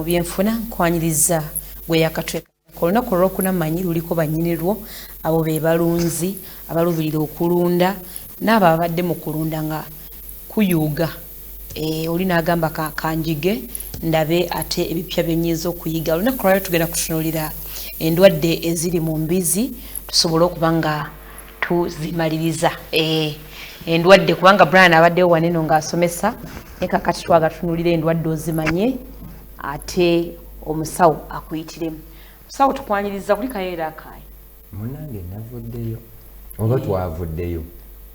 mu byenfuna nkwanyiriza gwe yakatweka olunaku olwokuna manyi luliko bannyinirwo abo be balunzi abalubirira okulunda n'abo abadde mu kulunda nga kuyuuga oli n'agamba kanjige ndabe ate ebipya byenyiza okuyiga olunaku lwaliro tugenda kutunuulira endwadde eziri mu mbizi tusobole okuba nga tuzimaliriza endwadde kubanga Brian abaddewo waneno ng'asomesa naye kakati twagatunuulira endwadde ozimanye ate omusawo akuyitiremu musawo tukwanyiriza kuli kayeera akaayi munange navuddeyo oba twavuddeyo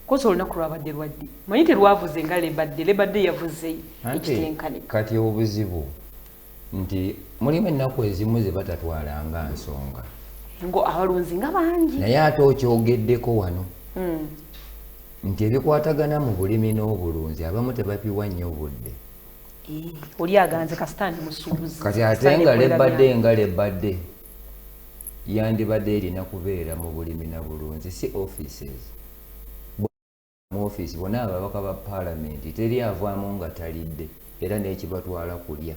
kosa olunaku lwabadde lwadde manyi terwavuze nga lebadde yavuzeyo ekitenkane kati obuzibu nti mulimu ennaku ezimu ze batatwalanga nsonga ngo abalunzi nga bangi naye ate okyogeddeko wano nti ebikwatagana mu bulimi n'obulunzi abamu tebapiwa nnyo budde oli aganze kasitani musuubuzi kati ate nga lebadde yandibadde erina kubeera mu bulimi na bulunzi si offices mu office bona ababaka ba parliament teri avaamu nga talidde era n'ekibatwala kulya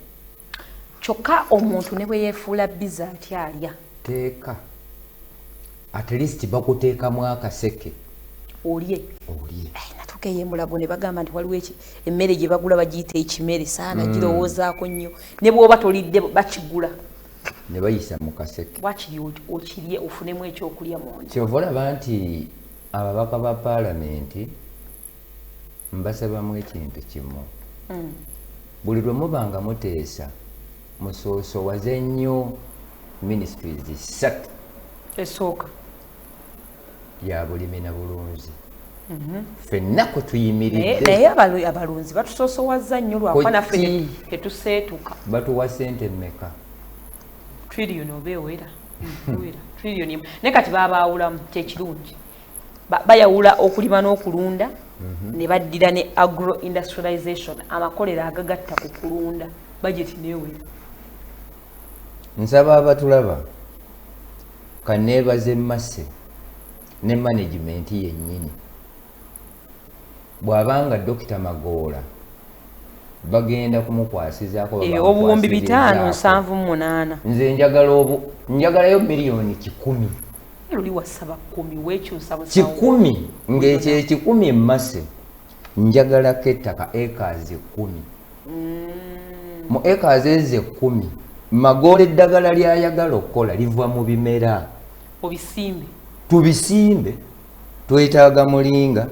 kyokka omuntu ne bwe yeefuula biza atyalya teeka at least bakuteekamu akaseke olye natuka eyembulago ne bagamba nti waliwo emmere gye bagula bagiyita ekimere saana girowoozaako nnyo ne bw'oba tolidde bakigula ne bayisa mu kaseke wakiri okirye ofunemu ekyokulya mungi kyova olaba nti ababaka ba paalamenti mbasabamu ekintu kimu buli lwe muba nga muteesa musoosowaze nnyo ministries 3 esooka ya bulimi na bulunzi ffenna kwe tuyimiridde naye abalunzi batusoosowaza nnyo lwakuba naffe tetuseetuka batuwa ssente mmeka trillion oba ewera trillion naye kati babaawulamu kyekirungi bayawula okulima n'okulunda ne baddira ne agro industrialization amakolero agagatta ku kulunda budget neewera nsaba abatulaba kaneebaze Masse ne management yennyini bw'abanga Dr. Magoola bagenda kumukwasizaako obuwumbi 578 nze njagalayo miliyoni 10 luli wasaba 10 wekyusa 10 ng'ekyo 10 Masse njagalako ettaka acres 10 mu acres ezo 10 Magoola eddagala ly'ayagala okukola liva mu bimera tubisimbe twetaaga mulinga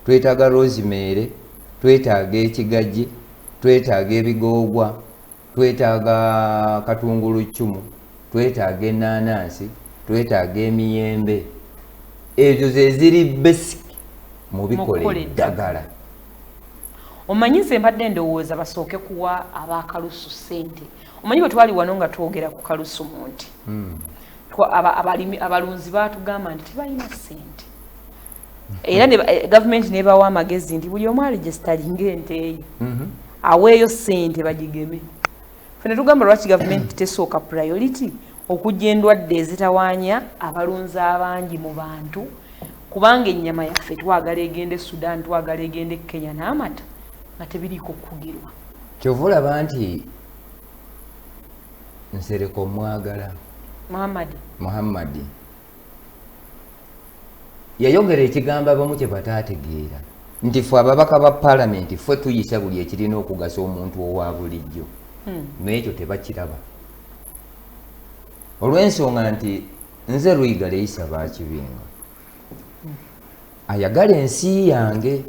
twetaaga rosemary twetaaga ekigajje twetaaga ebigoogwa twetaaga katunguluccumu twetaaga ennaanansi twetaaga emiyembe ezo ze ziri basic mu bikola eddagala omanyi nze mbadde ndowooza basooke kuwa abakalusu ssente omanyi bwe twali wano nga twogera ku kalusu mu nti abalunzi baatugamba nti tebalina ssente era gavumenti nebawa amagezi nti buli omu aregisteringa ente eyo aweeyo ssente bagigeme fe ne tugamba lwaki gavumenti tesooka priority okujja endwadde ezitawaanya abalunzi abangi mu bantu kubanga ennyama yaffe twagala egende Sudan twagala egende Kenya n'amata nga tebiriiko kugirwa kyova olaba nti Nsereko mwagala Muhammadi yayogera ekigambo abamu kye bataategeera nti ffe ababaka ba paalamenti ffe tuyisa buli ekirina okugasa omuntu owa bulijjo n'ekyo tebakiraba olw'ensonga nti nze Lwiga Leisa Bakibinga ayagala ensi yange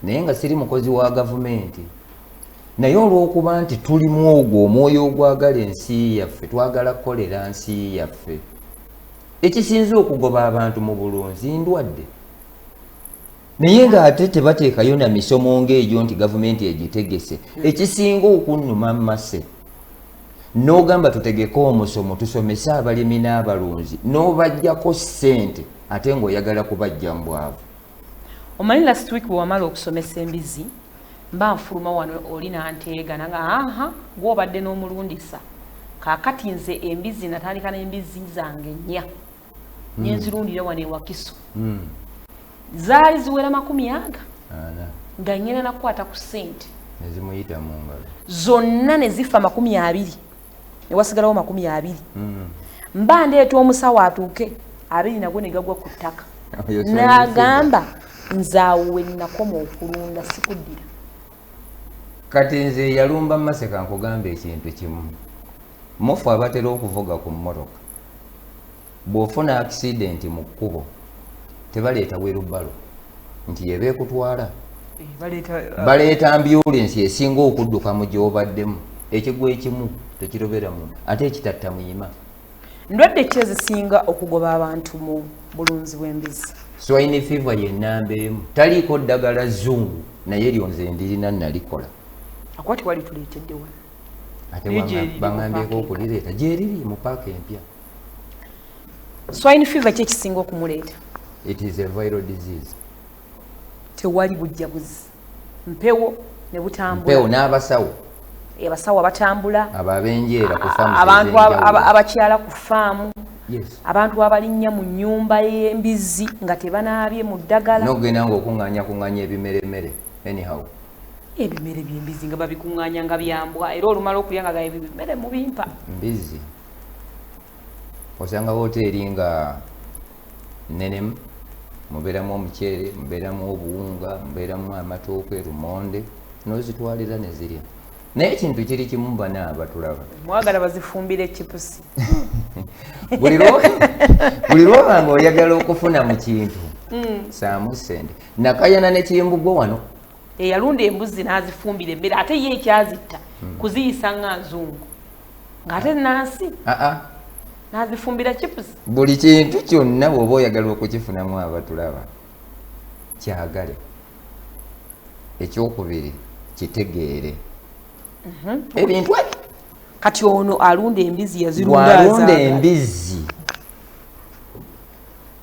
naye nga siri mukozi wa gavumenti naye olw'okuba nti tulimu ogwo omwoyo ogwagala ensi yaffe twagala kukolera nsi yaffe ekisinze okugoba abantu mu bulunzi ndwadde naye ng'ate tebateekayo na misomo ng'egyo nti gavumenti egitegese ekisinga okunnuma Masse n'ogamba tutegeke omusomo tusomese abalimi n'abalunzi n'obajjako ssente ate ng'oyagala kubajja mu bwavu omanyi last week bwe wamala okusomesa embizi mba nfuluma wano oli nanteega nanga gw'obadde n'omulundisa kaakati nze embizi natandika n'embizi zange 4 nyenzirundira wano ewakiso zaali ziwera 40 nga nyina nakwata ku ssente nezimuyita mu ngalo zonna ne zifa 20 ne wasigalawo 20 mba ndeeta omusawo atuuke 2 nagwo ne gagwa ku ttaka n'agamba nzaawe nakoma okulunda sikuddira. Kati nze yalumba Maseka nkugamba ekintu kimu. Mufu abatera okuvuga ku mmotoka bw'ofuna accident mu kkubo tebaleeta werubalo nti yebeekutwala baleeta ambulance esinga okudduka mu gy'obaddemu ekigwa ekimu tekirobera muntu ate ekitatta muyima. Ndwadde ki ezisinga okugoba abantu mu bulunzi bw'embizi? Swine fever y'ennamba emu. Taliiko ddagala zungu naye lyo nze ndirina nalikola. Akwati wali tuleetedde wano. Ate baŋŋambyeko okulireeta gyeriri mu paaka empya. Swine fever ki ekisinga okumuleeta? It is a viral disease. Tewali bujjabuzi. Mpewo ne butambula. Mpewo n'abasawo. Abasawo abatambula. Ababenjeera ku faamu. Abantu abakyala ku faamu. Yes. Abantu abalinnya mu nnyumba y'embizi nga tebanaabye mu ddagala. N'ogenda ng'okuŋŋaanya ebimeremere. Anyhow. Ebimere by'embizi nga babikuŋŋaanya nga byambwa era olumala okulya nga ebimere mu bimpa. Mbizi. Osanga hoteeri nga nenemu, mubeeramu omuceere, mubeeramu obuwunga, mubeeramu amatooke, lumonde, n'ozitwalira ne zirya. Naye ekintu kiri kimu bana abatulaba. Mwagala bazifumbire chipusi. Buli lwoba ng'oyagala okufuna mu kintu saamu ssente. Nakayana ne Kirimbugo wano. Eyalunda embuzi n'azifumbira emmere ate ye ekyazitta kuziyisa nga nzungu. Ng'ate nansi. N'azifumbira chipusi. Buli kintu kyonna bw'oba oyagala okukifunamu abatulaba kyagale. Ekyokubiri kitegeere. Ebintu kati ono alunda embizi yazirunda alunda embizi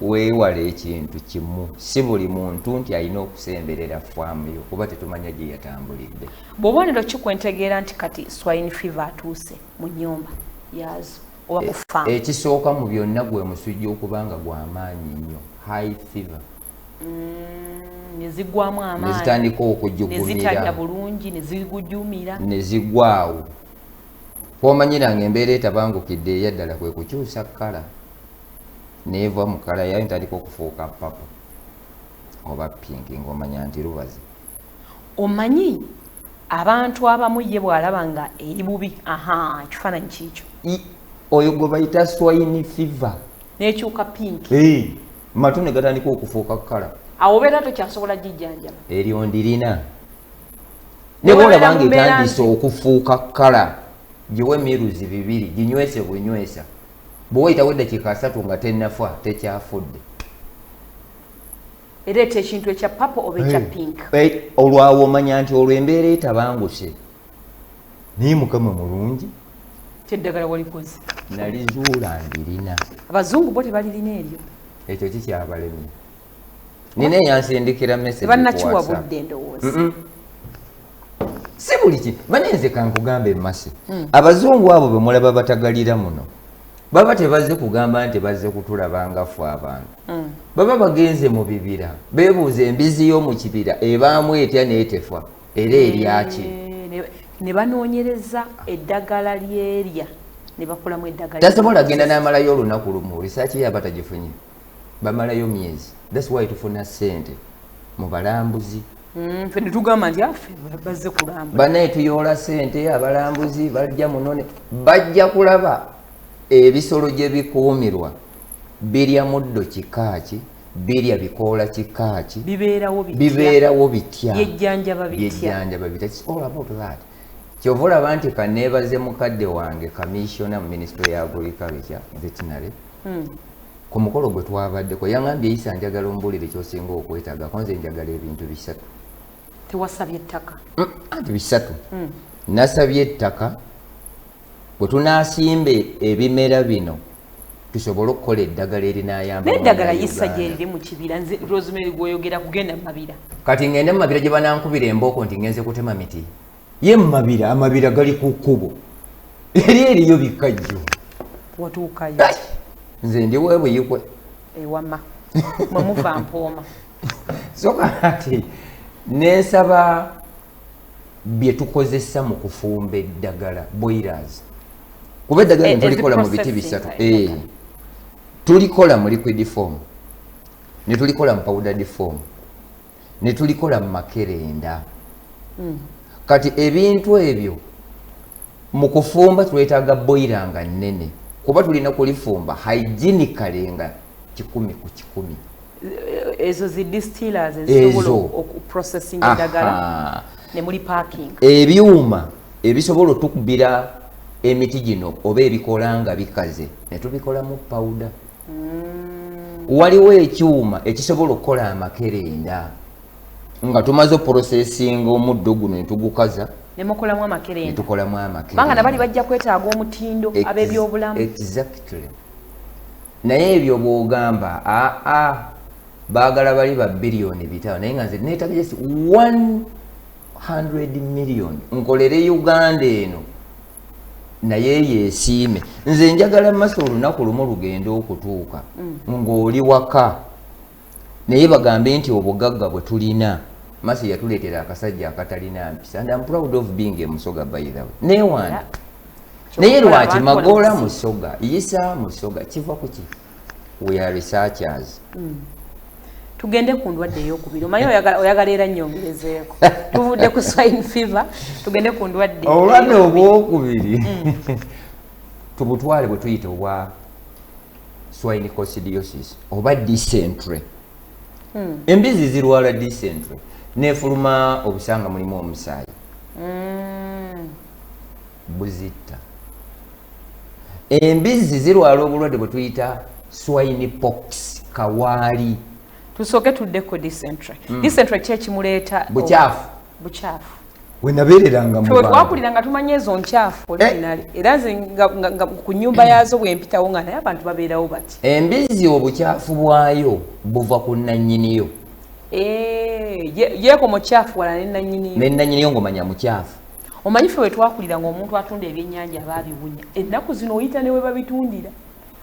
weewale ekintu kimu si buli muntu nti alina okusemberera faamu yo kuba tetumanya gye yatambulidde. Bw'obonero kikwentegeera nti kati swine fever atuuse mu nnyumba yazo oba ku faamu. Ekisooka mu byonna gwe musujja okubanga gw'amaanyi nnyo high fever. Nezigwamu amaanyi nezitandika okujjugumira nezitalya bulungi nezigujumira nezigwaawo. Kwomanyiranga embeera etabangukidde eyaddala kwe kukyusa kkala neeva mu kkala yayo ntandika okufuuka papa oba pinki ng'omanya nti lubazi. Omanyi abantu abamu ye bw'alaba nga eri bubi ekifaananyi kiikyo oyo gwe bayita swine fever n'ekyuka pinki matu ne gatandika okufuuka kkala. Awo beera tokyasobola gijjanjaba. Eryo ndirina. Ne bw'olaba ng'etandise okufuuka kkala giwe miruzi 2 ginywese bwenywesa. Bwe wayitawo eddakiika 3 nga tennafa tekyafudde. Ereeta ekintu ekya papo oba ekya pink. Olwawo omanya nti olwo embeera etabanguse. Naye Mukama mulungi. Kyeddagala walikoze. Nalizuula ndirina. Abazungu bo tebalirina eryo. Ekyo kikyabalemye. Nina yansindikira message banakiwa budde ndowooza. Si buli kintu banenze kankugambe Masi. Abazungu abo be mulaba batagalira muno baba tebazze kugamba nti bazze kutulabanga ffe abantu. Baba bagenze mu bibira beebuuza embizi y'omu kibira ebaamu etya n'etefa era eryaki. Ne banoonyereza eddagala lyerya ne bakolamu eddagala. Tasobola genda n'amalayo olunaku lumu risaaki yaba tagifunye. Bamalayo myezi. That's why tufuna ssente mu balambuzi. Ffe ne tugamba nti affe bazze kulamba. Banaye tuyoola ssente abalambuzi bajja munone bajja kulaba ebisolo gye bikuumirwa birya muddo kikaaki birya bikoola kikaaki bibeerawo bitya yejjanjaba bitya. It's all about that. Kyova olaba nti kanneebaze mukadde wange kamisiyona mu Ministry ya Agriculture Veterinary. Ku mukolo gwe twabaddeko yaŋambye Isa njagala ombulire ky'osinga okwetaaga nze njagala ebintu 3. Tewasabye ettaka. Anti 3. Nasabye ettaka bwe tunaasimba ebimera bino tusobole okukola eddagala erinaayamba. N'eddagala Isa gyeriri mu kibira nze Rosemary gw'oyogera kugenda mu mabira. Kati ngende mu mabira gye banankubira embooko nti ngenze kutema miti. Ye mu mabira amabira gali ku kkubo. Eri eriyo bikajjo. Watuukayo. Nze ndi weebuyikwe. Ewama. Mwe muva mpooma. So kati nesaba bye tukozesa mu kufumba eddagala boilers. kuba eddagala tulikola mu biti bisatu tulikola mu liquid form ne tulikola mu powdered form ne tulikola mu makerenda kati ebintu ebyo mu kufumba twetaaga boira nga nnene kuba tulina kulifumba hygienically nga 100 ku 100 ezo zi distillers ezisobola okuprocessing eddagala ne muli parking ebyuma ebisobola otukubira emiti gino oba ebikola nga bikaze ne tubikola mu powder waliwo ekyuma ekisobola okukola amakerenda nga tumaze processing omuddo guno ne tugukaza nemukolamu amakerenda tukolamu amakerenda banga nabali bajja kwetaaga omutindo ab'ebyobulamu exactly naye ebyo bw'ogamba baagala bali ba biliyoni bitaano naye nga nze neetaaga just 100 million nkolere Uganda eno naye yeesiime nze njagala masa olunaku lumu lugenda okutuuka ng'oli waka naye bagambe nti obugagga bwe tulina masi yatuleetera akasajja akatalina mpisa and I'm proud of being a Musoga by the way newanda naye lwaki Magoola Musoga Issa Musoga kiva kuki we are researchers tugende ku ndwadde ey'okubiri omanyi oyagala era nnyongerezeeko tuvudde ku swine fever tugende ku ndwadde obulwadde obwokubiri tubutwale bwe tuyita obwa swine coccidiosis oba dysentery embizi zirwala dysentery nefuluma obusanga mulimu omusaayi buzitta embizi zirwala obulwadde bwe tuyita swine pox kawaali tusooke tuddeko dysentery dysentery kyekimuleeta bukyafu wenabeereranga twakulira nga tumanye ezo nkyafu originali era nze nga ku nnyumba yaazo bwempitawo nga naye abantu babeerawo bati embizi obukyafu bwayo buva ku nannyiniyo yeeko mukyafu wala nenanyiniyo ng'omanya mukyafu omanyi ffe wetwakulira ng'omuntu atunda ebyennyanja abaabiwunya ennaku zino oyita ne we babitundira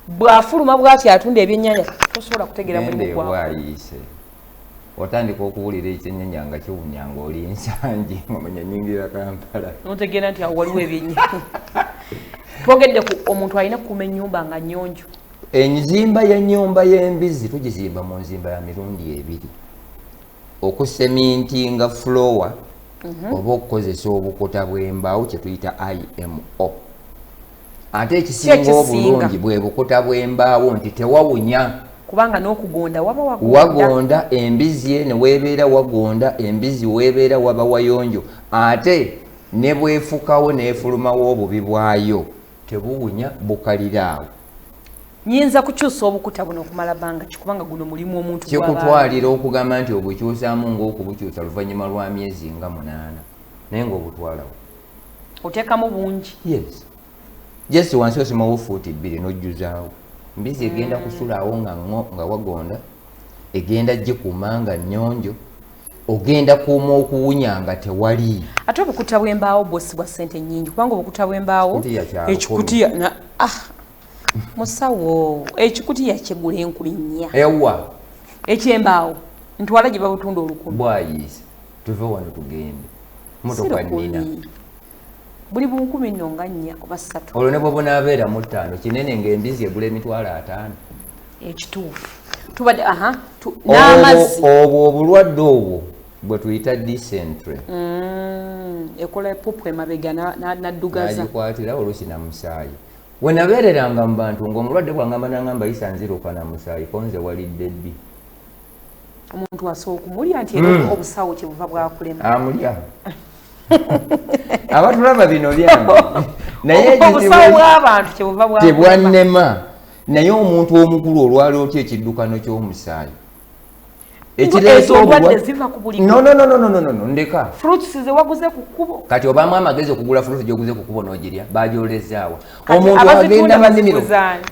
bw'afuluma bw'ati atunda ebyennyanja tosobola kutegeera mulimu bwayise otandika okuwulira ekyennyanja nga kiwunya ng'oli ensangi ng'omanya nyingira Kampala notegeera nti awo waliwo ebyennyanja twogedde ku omuntu alina kukuuma ennyumba nga nnyonjo enzimba y'ennyumba y'embizi tugizimba mu nzimba ya mirundi ebiri okusemintinga floor oba okukozesa obukuta bw'embaawo kye tuyita IMO ate ekisinga obulungi bwe bukuta bw'embaawo nti tewawunya kubanga n'okugonda waba wagonda embizi ne weebeera wagonda embizi weebeera waba wayonjo ate ne bwefukawo neefulumawo obubi bwayo tebuwunya bukaliraawo nyinza kukyusa obukuta buno okumala bbanga kikubanga guno mulimu omuntu kikutwalira okugamba nti obukyusaamu ng'okubukyusa luvannyuma lwa myezi nga 8 naye ng'obutwalawo oteekamu bungi yes just wansi osimawo fuuti 2 n'ojjuzaawo mbizi egenda kusulaawo nga wagonda egenda gikuuma nga nnyonjo ogenda kuuma okuwunya nga tewali ate obukuta bw'embaawo bwosibwa ssente nnyingi kubanga obukuta bw'embaawo ekikutiya musawo ekikutiya kyegula 4,000 ewa ekyembaawo ntwala gye babutunda 10,000 bwayise tuve wano tugende motoka nnina buli 10,000 nga 4 oba 3 olwo ne bw'obunaabeera mu 5 kinene ng'embizi egula emitwalo 5 ekituufu tubadde n'amazzi obwo obulwadde obwo bwe tuyita dysentery ekola epupu emabega naddugaza nagikwatira oluusi na musaayi we nabeereranga mu bantu ng'omulwadde bwangamba nangamba yisanziruka na musaayi konze walidde ddi omuntu asooka okumulya nti obusawo kyebuva bwakulema amulya abatulaba bino byange naye obusawo bw'abantu kyebuva tebwannema naye omuntu omukulu olwali otya ekiddukano ky'omusaayi ndeka kati obamu amagezi okugula fruit gyoguze ku kkubo n'ogirya bagyolezaawa omuntu agenda mu nnimiro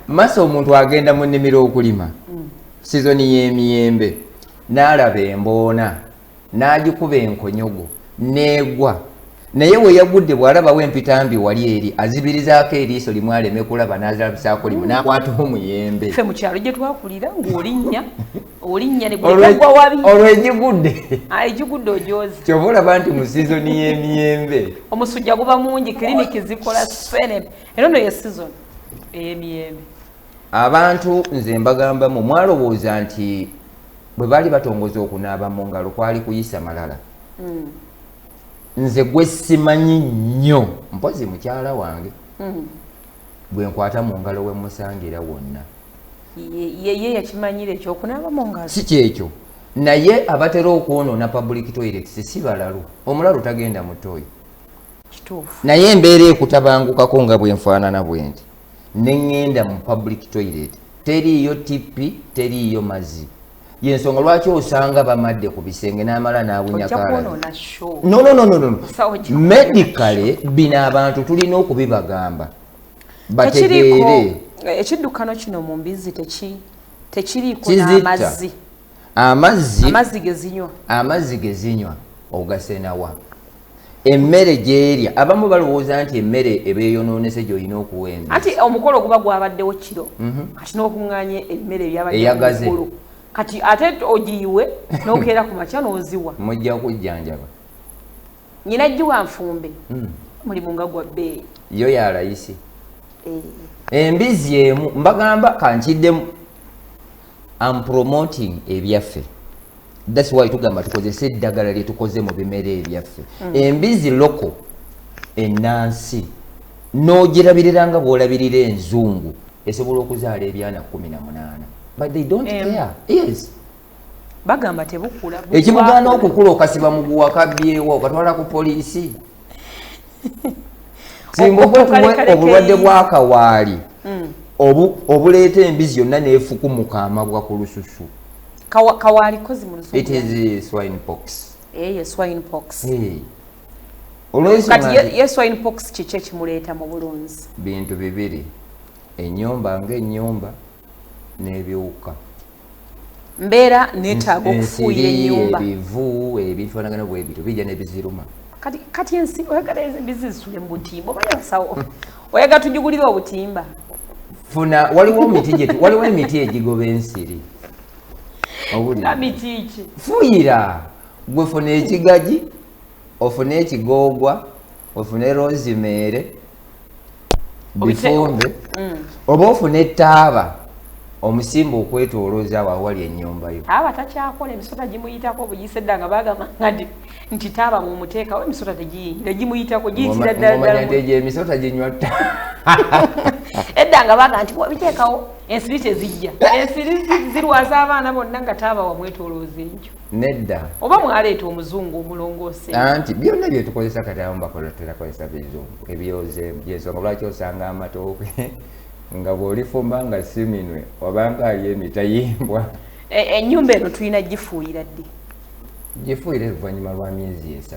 masa omuntu agenda mu nnimiro okulima sizoni y'emiyembe n'alaba emboona n'agikuba enkonyogo n'egwa naye we yagudde bw'alabawo empitambi wali eri azibirizaako eriiso limu aleme kulaba n'azirabisaako limu n'akwata omuyembe ffe mu kyalo gye twakulira ng'olinnya Olinnya ne gwa wabi. Olwejigudde. Ejigudde ojozi. Kyobola banti mu season y'emiyembe. Omusujja guba mungi kliniki zikola sene. Eno no ye season ey'emiyembe. Abantu nze mbagamba mu mwalowooza nti bwe bali batongoza okunaaba mu ngalo kwali kuyisa malala. Nze gwe simanyi nnyo mpozi mukyala wange. Bwe nkwata mu ngalo we musangira wonna. Ye yakimanyire ekyokunaaba mu ngalo. Si kyekyo. Naye abatera okwonoona public toilets si balalu. Omulalu tagenda mu toyi. Kituufu. Naye embeera ekutabangukako nga bwe nfaanana bwe nti. Nengenda mu public toilet. Teriiyo tippi, teriiyo mazzi. Yensonga lwaki osanga bamadde ku bisenge n'amala n'awunya kala. No. Medically bino abantu tulina okubibagamba. Bategeere. Ekiddukano kino mu mbizi tekiriiko n'amazzi. Amazzi gezinywa ogasenawa. Emmere gyerya abamu balowooza nti emmere ebeeyonoonese gy'olina okuwemba. Ati omukolo guba gwabaddewo kiro. Kati n'okuŋŋaanya emmere ebyabadde omukulu. Kati ate ogiyiwe n'okeera ku makya n'oziwa. Mujja kujjanjaba. Nyina jjiwa nfumbe. Mulimu nga gwa bbeeyi. Yo ya layisi. Embizi emu mbagamba kankiddemu. I'm promoting ebyaffe. That's why tugamba tukozese eddagala lye tukoze mu bimere ebyaffe. Embizi loko ennansi n'ogirabirira nga bw'olabirira enzungu esobola okuzaala ebyana 18. But they don't care. Yes. Bagamba tebukula. Ekibugaana okukula okasiba muguwa kabyewo okatwala ku poliisi. Singa obulwadde bw'akawaali obuleeta embizi yonna n'efukumuka amabwa ku lususu. Kawaali kozi mu lususu. It is swine pox. Swine pox. Kati ye swine pox kiki ekimuleeta mu bulunzi? Bintu bibiri. Ennyumba ng'ennyumba n'ebiwuka. Mbeera neetaaga okufuuyira ennyumba. Ebivu ebifaanagana bwe bityo bijja ne biziruma. Kati ensi oyagala embizi zisule mu butimba oba yasawo. Oyagala tujugulire obutimba. Funa waliwo emiti egigoba ensiri. Miti ki? Fuuyira. Gwe funa ekigagi, ofune ekigoogwa, ofune rosemary, bifumbe, oba ofune ettaaba. Omusimba okwetoolooza awo awali ennyumba yo. Taaba takyakola emisota gimuyitako bugiyise edda nga bagamba nti taaba mu muteekawo emisota tegiyingira gimuyitako giyitira ddala nti egyo emisota ginywa edda nga baga nti bwabiteekawo ensiri tezijja. Ensiri zirwaza abaana bonna nga taaba wamwetoolooza enkyo. Nedda. Oba mwaleeta omuzungu omulongoose. Anti byonna bye tukozesa kati abamu bakola terakozesa bizungu. Ebyoze byensonga lwaki osanga amatooke nga bw'olifumba nga siminwe obanga ali emitayimbwa. Ennyumba eno tulina gifuuyira ddi? Gifuuyira oluvannyuma lwa myezi 3.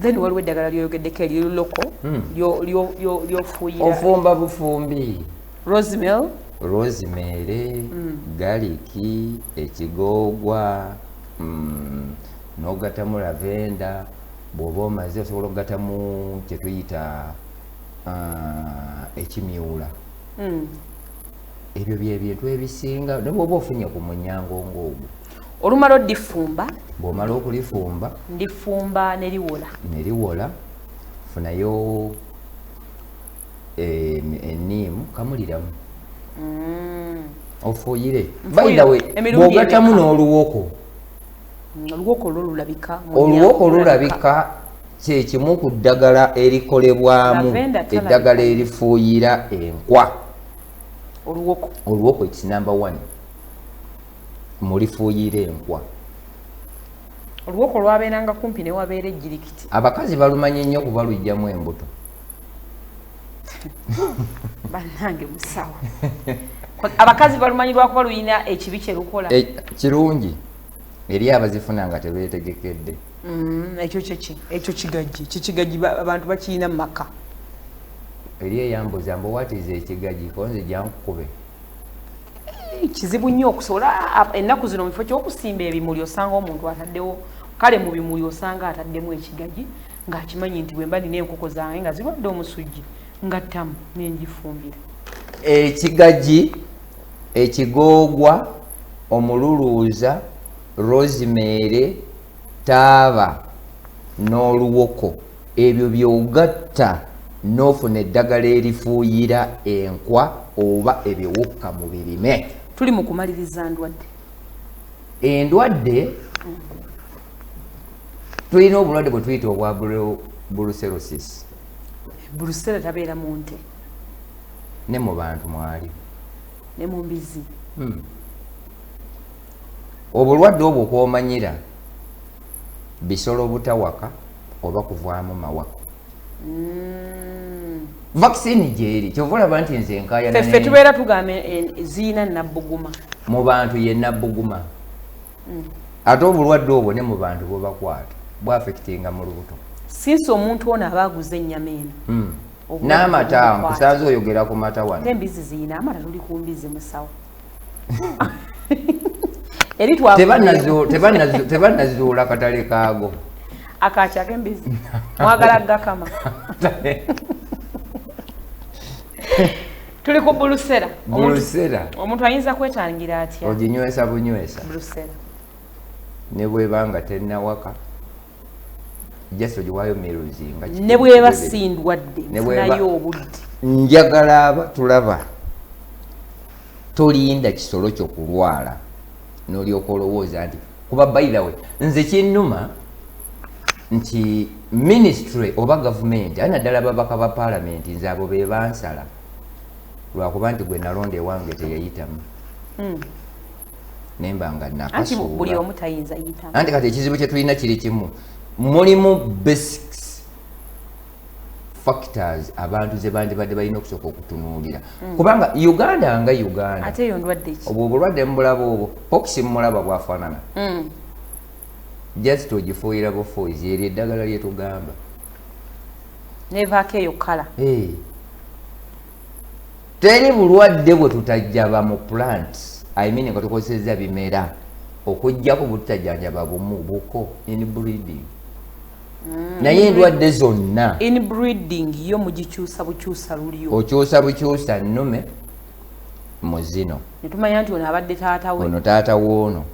Then waliwo eddagala lyoyogeddeko eryoloko lyofuuyira. Ofumba bufumbi. Rosemary, galiki, ekigoogwa, n'ogattamu lavenda. Bw'oba omaze osobola okugattamu kye tuyita ekimyula. Ebyo byebintu ebisinga ne bw'oba ofunye ku munyango ng'ogwo. Olumala oddifumba. Bw'omala okulifumba. Ndifumba neliwola. Neliwola. Funayo enniimu kamuliramu. Ofuuyire. By the way, bw'ogattamu n'oluwoko. Oluwoko lulabika. Oluwoko lulabika kye kimu ku ddagala erikolebwamu eddagala erifuuyira enkwa. Oluwoko it's number 1. Mulifuuyira enkwa. Oluwoko lwabeeranga kumpi ne wabeera ejjirikiti. Abakazi balumanyi nnyo kuba lujjamu embuto. Bannange musawo. Abakazi balumanyi lwakuba luyina ekibi kye lukola. Kirungi. Eri abazifuna nga tebeetegekedde. Ekyo kigagi. Kikigagi abantu bakirina mu maka. Eri eyambuza mbu watiza ekigagi konze jankukube. Kizibu nnyo okusobola ennaku zino mu kifo ky'okusimba ebimuli osanga omuntu ataddewo kale mu bimuli osanga ataddemu ekigagi ng'akimanyi nti bwe mba nina enkoko zange nga zirwadde omusujji ngattamu n'engifumbira. Ekigagi, ekigoogwa, omululuuza, rosemary, taaba n'oluwoko, ebyo by'ogatta n'ofuna eddagala erifuuyira enkwa oba ebiwuka mu birime. Tuli mu kumaliriza ndwadde. Endwadde tulina obulwadde bwe tuyita obwa brucellosis. Brucella tabeera mu nte ne mu bantu mwali ne mu mbizi. Obulwadde obwo kwomanyira bisolo butawaka oba kuvaamu mawaka. Vaccine gyeri kyova olaba nti nze enkaayana ffe tubeera tugamba ziina nabbuguma mu bantu ye nabbuguma. Ate obulwadde obwo ne mu bantu bwebakwata bwafekitinga mu lubuto. sinsi omuntu ono aba aguze ennyama eno n'amata nkusanze oyogera ku mata wano. Embizi ziina amata tuli ku mbizi musawo. Tebannazuula katale kaago. Akakyako embizi mwagala gakama. Tuli ku Brucella. Omuntu ayinza kwetangira atya? Oginywesa bunywesa. Brucella. Ne bwebanga tennawaka just ogiwaayo meruzi nga ne bweba sindwadde nayo obudde. Njagala abatulaba tolinda kisolo kyo kulwala n'olyoka olowooza nti kuba by the way nze kinnuma nti ministry oba gavumenti naddala babaka ba parliament nze abo be bansala lwakuba nti gwe nalonda ewange teyayitamu nemba nga nakasuula buli omu tayinza yitamu. Anti kati ekizibu kye tulina kiri kimu, mulimu basics factors abantu ze bandibadde balina okusooka okutunuulira kubanga Uganda nga Uganda ate yo ndwadde ki obwo obulwadde mubulaba obwo pox mumulaba bwafaanana just ogifuuyira bufuuzi eryo eddagala lyetugamba nevaako eyo kala. Teri bulwadde bwe tutajjaba mu plants nga tukozesezza bimera okuggyako bututajjanjaba bumu buko inbreeding. Naye endwadde zonna inbreeding yo mugikyusa bukyusa lulyo okyusa bukyusa nnume mu zino netumanya nti ono abadde taata we ono taata woono.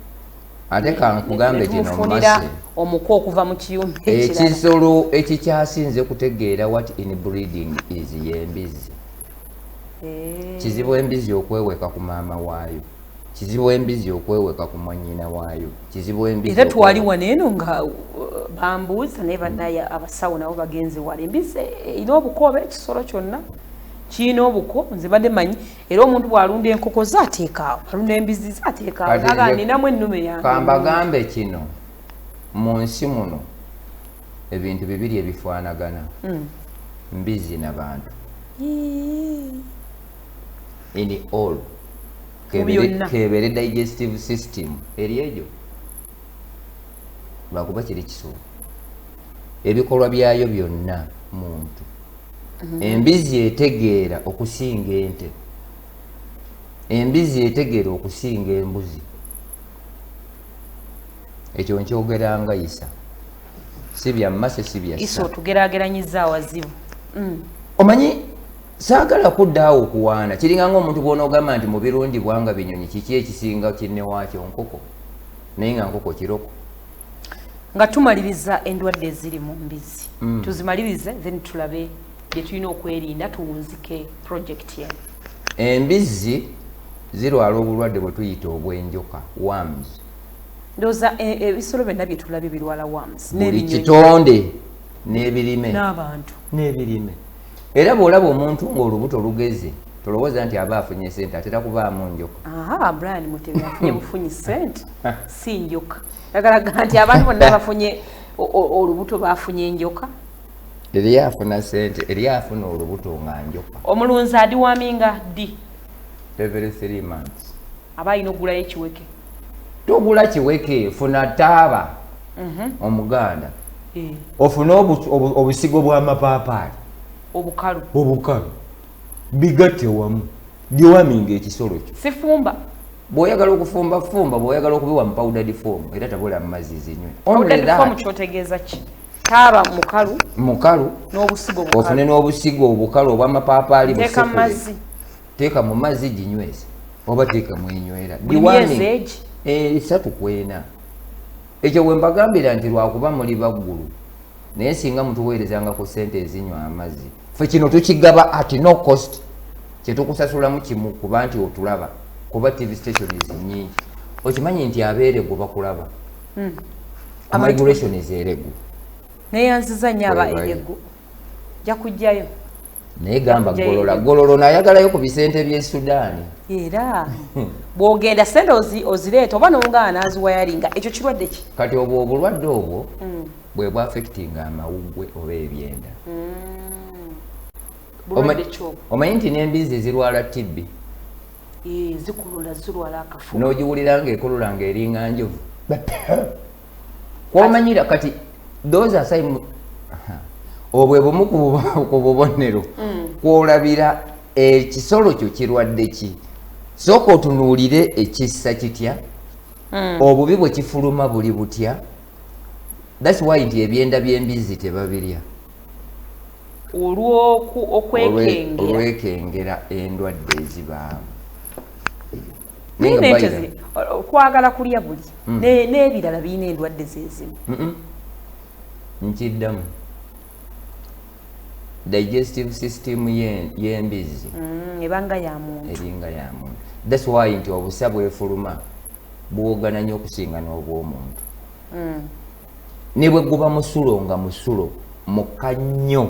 Ate kankugambe kino mmase omuko okuva mu kiyumba ekisolo ekikyasinze kutegeera what inbreeding is y'embizi. Kizibu embizi okweweka ku maama waayo, kizibu embizi okweweka ku mwannyina waayo, kizibu embizi. Era twali wano eno nga bambuuza naye bannaye abasawo nabo bagenze wala embizi erina obuko oba ekisolo kyonna kirina obuko nze badde manyi. Era omuntu bw'alunda enkoko zaateekaawo alunda embizi zaateekaawo aga ninamu ennume yange. Kambagambe kino mu nsi muno ebintu bibiri ebifaanagana mbizi n'abantu. In all kebere digestive system eri egyo lwakuba kiri kisolo ebikolwa byayo byonna muntu. Embizi etegeera okusinga ente, embizi etegeera okusinga embuzi. Ekyo nkyogeranga Isa si bya mmase si bya Isa otugeraageranyiza awazibu. Omanyi saagala kuddaawo okuwaana kiringa ng'omuntu bw'onoogamba nti mu birundibwa nga binyonyi kiki ekisinga kinne waakyo nkoko naye nga nkoko kiroko. Nga tumaliriza endwadde eziri mu mbizi tuzimalirize then tulabe bye tulina okwerinda tuwunzike project yeno. Embizi zirwala obulwadde bwe tuyita obw'enjoka worms. Ndowooza ebisolo byonna bye tulabye birwala worms. Buli kitonde n'ebirime n'abantu n'ebirime. Era bw'olaba omuntu ng'olubuto lugeze tolowooza nti aba afunye ssente atera kubaamu njoka. Brian Mutebi afunye bufunyi ssente si njoka. Yagalaga nti abantu bonna bafunye olubuto bafunye enjoka. Eri afuna ssente eri afuna olubuto nga njoka. Omulunzi adiwaminga ddi every 3 months. aba alina okugulayo ekiweke. Togula kiweke, funa taaba omuganda ofuna obusigo bw'amapaapaali obukalu bigatte wamu giwaminga ekisolo kyo. Sifumba bw'oyagala okufumba fumba, bw'oyagala okubiwa mu powdered form era tabula mu mazzi zinywe. Powdered form kyotegeeza ki? Taaba mukalu n'obusigo obukalu. Ofune n'obusigo obukalu obw'amapaapaali mu teeka mu mazzi. Teeka mu mazzi ginyweze oba teeka mu enywera. 3 ku 4 ekyo bwe mbagambira nti lwakuba muli baggulu naye singa mutuweerezanga ku ssente ezinywa amazzi ffe kino tukigaba at no cost kyetukusasulamu kimu kuba nti otulaba kuba tv stations nyingi okimanyi nti abeere gwe bakulaba amigration ezeregu neyanziza nnyo aba eregu ja kujjayo naye gamba gololo nayagalayo ku bisente by'e Sudaani era bw'ogenda sente ozireeta oba n'ongaa n'aziwayalinga ekyo kirwadde ki kati obwo obulwadde obwo bwe bwafectinga amawuggwe oba ebyenda omanyi nti n'embizi ezirwala tibbi zikulula zirwala akafu n'ogiwulira ng'ekulula ng'eringa njovu kwomanyira kati those aside obwe bumu ku bubonero kwolabira ekisolo kyo kirwadde ki sooka otunuulire ekissa kitya obubi bwe kifuluma buli butya thats why nti ebyenda by'embizi tebabirya olwekengera endwadde ezibaamu kwagala kulya buli n'ebirala birina endwadde zezimu nkiddamu digestive system y'embizi ebanga ya muntu eringa ya muntu thats why nti obusa bwefuluma bwogana nnyo okusinga n'obw'omuntu ne bwe guba musulo nga musulo muka nnyo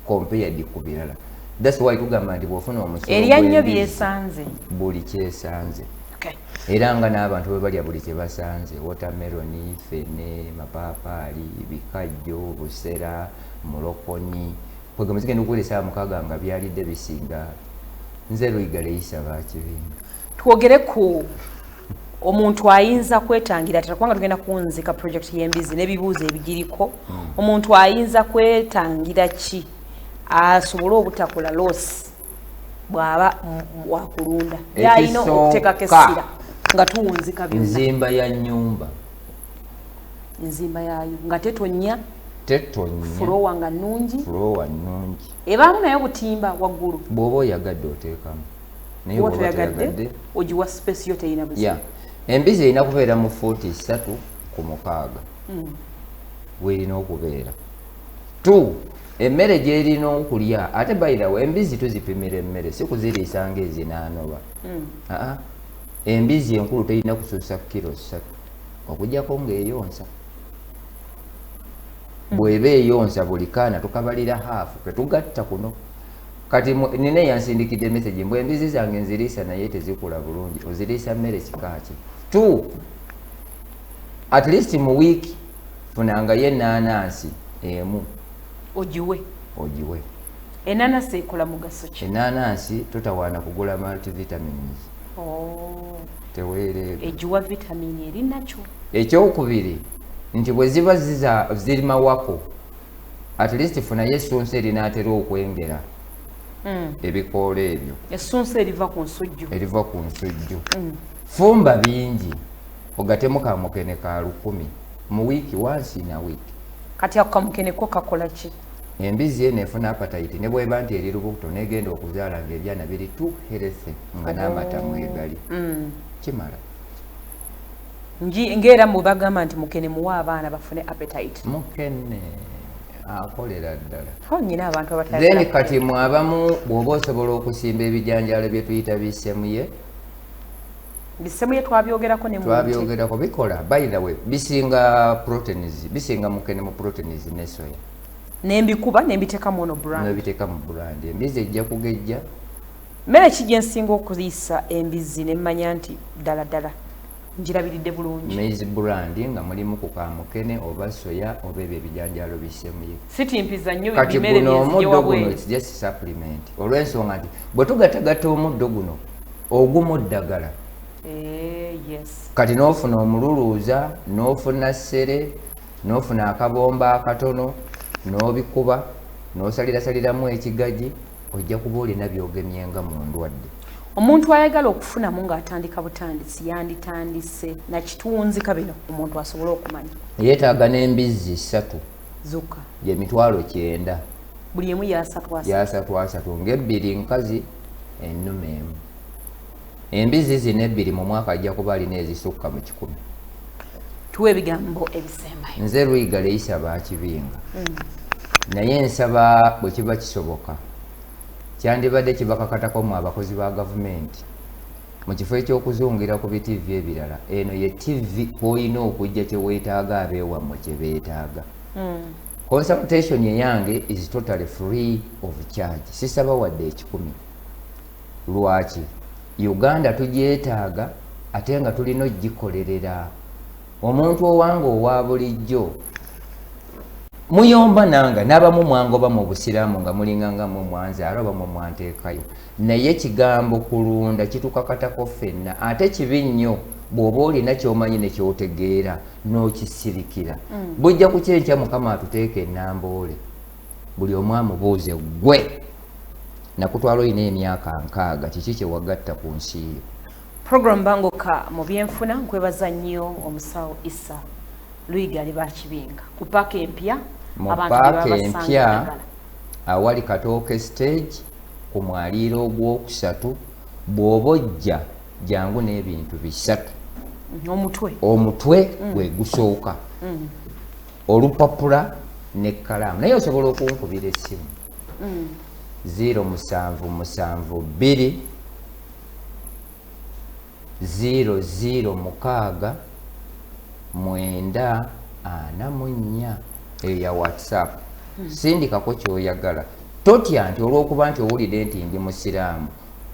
compared ku birala thats why tugamba nti bw'ofuna omusulo erya nnyo byesanze buli kyesanze era nga n'abantu bwe balya buli kyebasanze watermeloni fene mapaapaali bikajjo busera mulokoni pwege zigenda okuwulisa mukaaga nga byalidde bisinga nze Luyigala Eyisa bakibinga twogere ku omuntu ayinza kwetangira ttala kubanga tugenda kunzika project y'embizi n'ebibuuzo ebigiriko omuntu ayinza kwetangira ki asobole obutakola losi bw'aba wakulunda yalina okuteekako essira nga tuwunzika byonna nzimba ya nnyumba enzimba yayo nga tetonya fulowa nga nnungi ebaamu naye butimba waggulu bw'oba oyagadde oteekamu naye bw'oba toyagadde ogiwa space yo teyina buzibu embizi erina kubeera mu fuuti 3 ku 6 weerina okubeera 2 emmere gy'erina okulya ate bayirawo embizi tuzipimira emmere si kuziriisa ng'ezinaanoba embizi enkulu terina kusuusa kilo 3 okugyako ng'eyonsa bw'eba eyonsa buli kaana tukabalira haafu tetugatta kuno kati nina yansindikidde message mbwe embizi zange nziriisa naye tezikula bulungi oziriisa mmere kikaaki 2 at least mu wiiki funangayo ennaanansi emu ogiwe ennaanansi ekola mugaso ki ennaanansi tutawaana kugula multivitamins teweereega egiwa vitamini eri nakyo ekyokubiri nti bwe ziba ziri mawako at least funayo essunsa erinaatera okwengera ebikoola ebyo essunsa eriva ku nsujju fumba bingi ogatemu kamukene ka 100 mu wiiki wansi na wiiki kati ako kamukene ko kakola ki embizi eno efuna apatite ne bweba nti eri lubuto negenda okuzaala ng'ebyana biri tu healthy nga n'amata mwegali kimala ng'era mubagamba nti mukene muwa abaana bafune appetite mukene akolera ddala nyina abantu then kati mwabamu bw'oba osobola okusimba ebijanjaalo bye tuyita bisemuye twabyogerako bikola by the way bisinga proteins bisinga mukene mu proteins ne soya nembikuba nembiteeka mu brand embizi ejja kugejja mmere ki gye nsinga okuliisa embizi ne mmanya nti ddala njirabiridde bulungi maize brand nga mulimu ku kamukene oba soya oba ebyo ebijanjaalo bisemuye sitimpiza nnyo kati guno omuddo guno it's just supplement olw'ensonga nti bwe tugatagata omuddo guno ogumu ddagala kati n'ofuna omululuuza n'ofuna ssere n'ofuna akabomba akatono n'obikuba n'osalirasaliramu ekigaji ojja kuba olina byogemyenga mu ndwadde omuntu ayagala okufunamu ng'atandika butandisi yanditandise nakitunzika bino omuntu asobole okumanya yeetaaga n'embizi 3 zokka ye 900 buli emu ya 3 ng'ebbiri nkazi ennume emu embizi zino ebbiri mu mwaka ajja kuba alina ezisukka mu 10. tuwe ebigambo ebisembayo. Nze Lwiga Leisa Bakibinga naye nsaba bwe kiba kisoboka kyandibadde kibakakatako mu abakozi ba gavumenti mu kifo eky'okuzungira ku bitivi ebirala eno ye TV olina okujja kye weetaaga abeewammwe kye beetaaga. Consultation yange is totally free of charge. Sisaba wadde 10. Lwaki? Uganda tugyetaaga ate nga tulina ogikolerera. Omuntu owange owa bulijjo muyomba nanga n'abamu mwangoba mu busiraamu nga mulinganga mu mwanzaala oba mu mwanteekayo naye kigambo kulunda kitukakatako ffenna ate kibi nnyo bw'oba olina ky'omanyi ne ky'otegeera n'okisirikira. Bujja ku kyenkya Mukama atuteeka ennamboole buli omu amubuuze gwe nakutwala olina emyaka 6 kiki kye wagatta ku nsi yo. Program Bangoka mu byenfuna nkwebaza nnyo omusawo Issa Lwiga Bakibinga ku paaka empya mu paaka empya awali Katooke stage ku mwaliiro ogwokusatu bw'oba ojja jangu n'ebintu bisatu. Omutwe gwe gusooka olupapula n'ekkalaamu naye osobola okunkubira essimu 077 00 6 944 eyo ya WhatsApp. Sindikako kyoyagala totya nti olw'okuba nti owulidde nti ndi musiraamu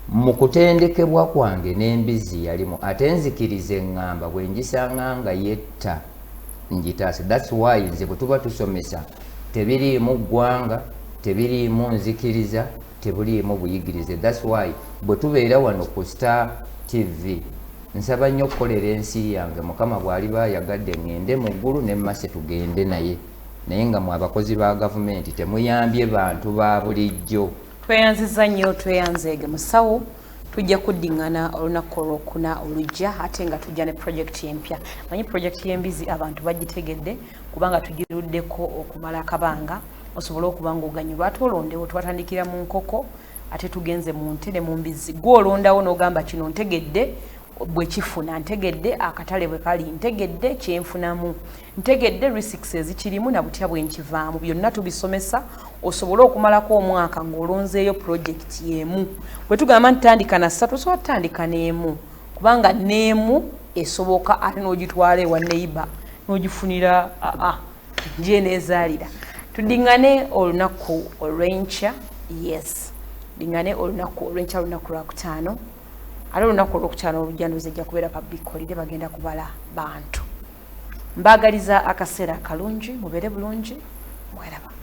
mu kutendekebwa kwange n'embizi yalimu ate nzikirize ngamba bwe ngisanga nga yetta njitaase. That's why nze bwe tuba tusomesa tebiriimu ggwanga tebiriimu nzikiriza tebuliimu buyigirize. That's why bwe tubeera wano ku Star TV nsaba nnyo okukolera ensi yange Mukama bw'aliba ayagadde ngende mu ggulu ne mmase tugende naye nga mu abakozi ba gavumenti temuyambye bantu ba bulijjo. Tweyanziza nnyo tweyanzeege musawo tujja kuddingana olunaku olwokuna olujja ate nga tujja ne project empya. Manyi project y'embizi abantu bagitegedde kubanga tugiruddeko okumala akabanga osobola okuba ng'oganyulwa ate olondewo twatandikira mu nkoko ate tugenze mu nte ne mu mbizi gw'olondawo n'ogamba kino ntegedde bwe kifuna ntegedde akatale bwe kali ntegedde kyenfunamu ntegedde risks ezikirimu na butya bwe nkivaamu byonna tubisomesa osobola okumalako omwaka ng'olonzeeyo project y'emu. Bwe tugamba ntandika na 3 osobola tutandika n'emu kubanga n'emu esoboka ate n'ogitwala ewa neighbor n'ogifunira njeneezaalira. Tuddingane olunaku olw'enkya. Yes, dingane olunaku olw'enkya olunaku lwakutaano ate olunaku olwokutaano olujjanduzi ejja kubeera public holiday bagenda kubala bantu. Mbagaliza akaseera kalungi mubeere bulungi mweraba.